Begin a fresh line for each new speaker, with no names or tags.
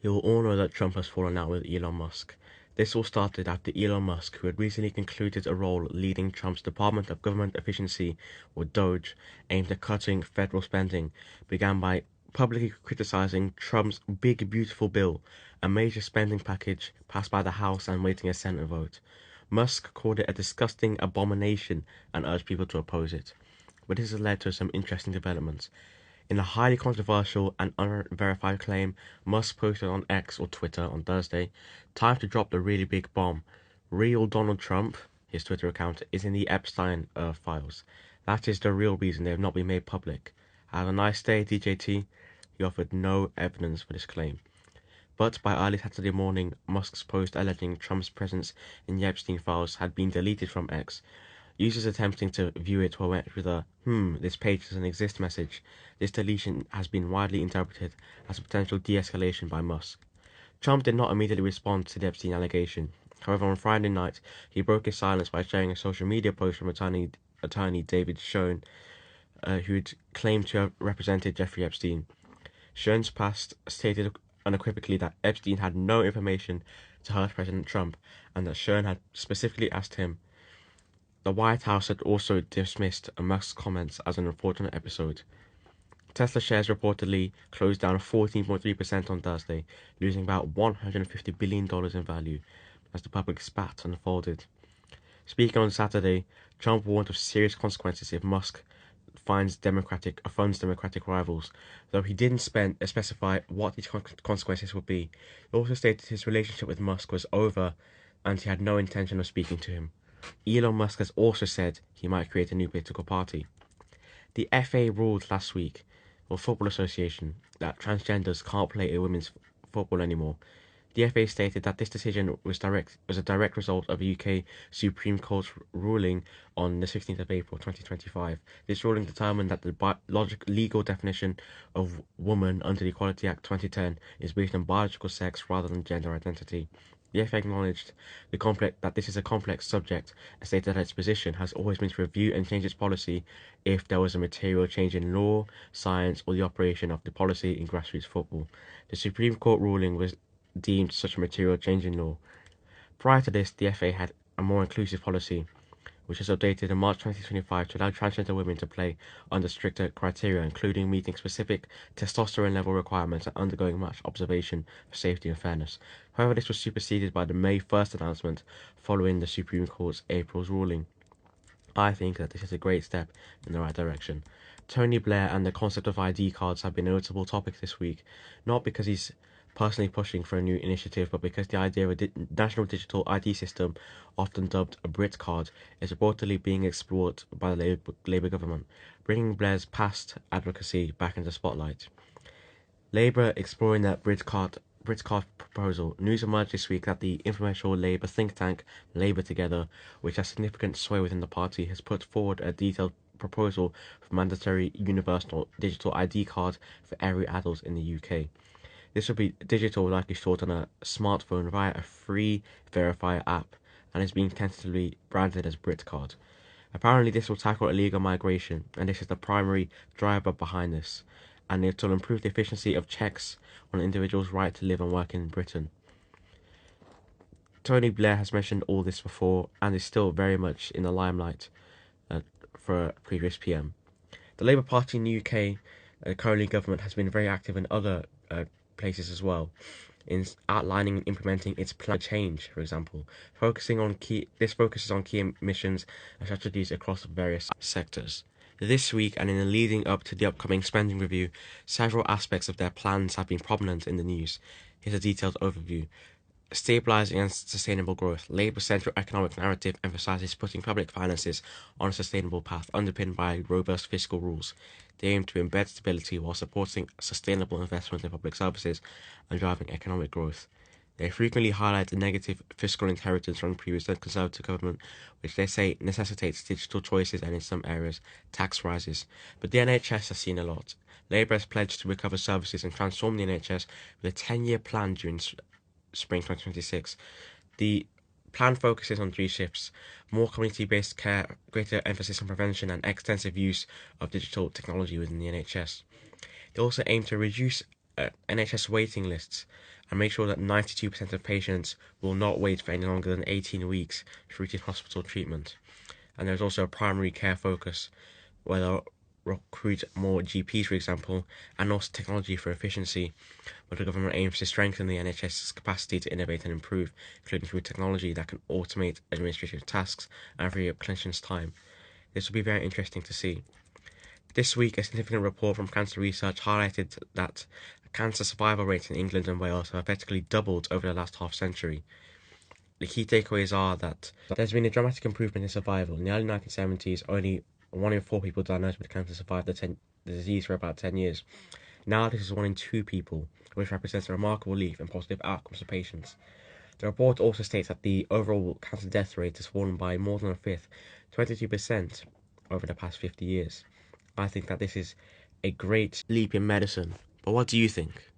You will all know that Trump has fallen out with Elon Musk. This all started after Elon Musk, who had recently concluded a role leading Trump's Department of Government Efficiency, or DOGE, aimed at cutting federal spending, began by publicly criticizing Trump's Big Beautiful Bill, a major spending package passed by the House and waiting a Senate vote. Musk called it a disgusting abomination and urged people to oppose it. But this has led to some interesting developments. In a highly controversial and unverified claim, Musk posted on X or Twitter on Thursday, "Time to drop the really big bomb. Real Donald Trump," his Twitter account, "is in the Epstein files. That is the real reason they have not been made public. Have a nice day, DJT." He offered no evidence for this claim. But by early Saturday morning, Musk's post alleging Trump's presence in the Epstein files had been deleted from X. Users attempting to view it were met with a this page doesn't exist message. This deletion has been widely interpreted as a potential de-escalation by Musk. Trump did not immediately respond to the Epstein allegation. However, on Friday night, he broke his silence by sharing a social media post from attorney David Schoen, who'd claimed to have represented Jeffrey Epstein. Schoen's past stated unequivocally that Epstein had no information to hurt President Trump, and that Schoen had specifically asked him. The White House had also dismissed Musk's comments as an unfortunate episode. Tesla shares reportedly closed down 14.3% on Thursday, losing about $150 billion in value as the public spat unfolded. Speaking on Saturday, Trump warned of serious consequences if Musk funds Democratic rivals, though he didn't specify what these consequences would be. He also stated his relationship with Musk was over and he had no intention of speaking to him. Elon Musk has also said he might create a new political party. The FA ruled last week, or Football Association, that transgenders can't play in women's football anymore. The FA stated that this decision was a direct result of a UK Supreme Court ruling on the 16th of April 2025. This ruling determined that the legal definition of woman under the Equality Act 2010 is based on biological sex rather than gender identity. The FA acknowledged that this is a complex subject and stated that its position has always been to review and change its policy if there was a material change in law, science, or the operation of the policy in grassroots football. The Supreme Court ruling was deemed such a material change in law. Prior to this, the FA had a more inclusive policy, which was updated in March 2025 to allow transgender women to play under stricter criteria, including meeting specific testosterone level requirements and undergoing match observation for safety and fairness. However, this was superseded by the May 1st announcement following the Supreme Court's April's ruling. I think that this is a great step in the right direction. Tony Blair and the concept of ID cards have been a notable topic this week, not because he's personally pushing for a new initiative, but because the idea of a national digital ID system, often dubbed a Brit card, is reportedly being explored by the Labour government, bringing Blair's past advocacy back into the spotlight. Labour exploring that Brit card proposal. News emerged this week that the influential Labour think tank Labour Together, which has significant sway within the party, has put forward a detailed proposal for mandatory universal digital ID card for every adult in the UK. This will be digital, likely stored on a smartphone via a free verifier app, and is being tentatively branded as BritCard. Apparently, this will tackle illegal migration, and this is the primary driver behind this, and it will improve the efficiency of checks on individuals' right to live and work in Britain. Tony Blair has mentioned all this before, and is still very much in the limelight for a previous PM. The Labour Party in the UK, currently government, has been very active in other places as well, in outlining and implementing its plan to change, for example. This focuses on key missions and strategies across various sectors. This week, and in the leading up to the upcoming spending review, several aspects of their plans have been prominent in the news. Here's a detailed overview. Stabilising and sustainable growth. Labour's central economic narrative emphasises putting public finances on a sustainable path, underpinned by robust fiscal rules. They aim to embed stability while supporting sustainable investment in public services and driving economic growth. They frequently highlight the negative fiscal inheritance from the previous Conservative government, which they say necessitates digital choices and, in some areas, tax rises. But the NHS has seen a lot. Labour has pledged to recover services and transform the NHS with a 10-year plan during spring 2026. The plan focuses on 3 shifts: more community-based care, greater emphasis on prevention, and extensive use of digital technology within the NHS. They also aim to reduce NHS waiting lists and make sure that 92% of patients will not wait for any longer than 18 weeks for routine hospital treatment. And there's also a primary care focus where they'll recruit more GPs, for example, and also technology for efficiency, where the government aims to strengthen the NHS's capacity to innovate and improve, including through technology that can automate administrative tasks and free up clinicians' time. This will be very interesting to see. This week, a significant report from cancer research highlighted that cancer survival rates in England and Wales have effectively doubled over the last half century. The key takeaways are that there's been a dramatic improvement in survival. In the early 1970s, only 1 in 4 people diagnosed with cancer survived the disease for about 10 years. Now this is 1 in 2 people, which represents a remarkable leap in positive outcomes for patients. The report also states that the overall cancer death rate has fallen by more than a fifth, 22%, over the past 50 years. I think that this is a great leap in medicine. But what do you think?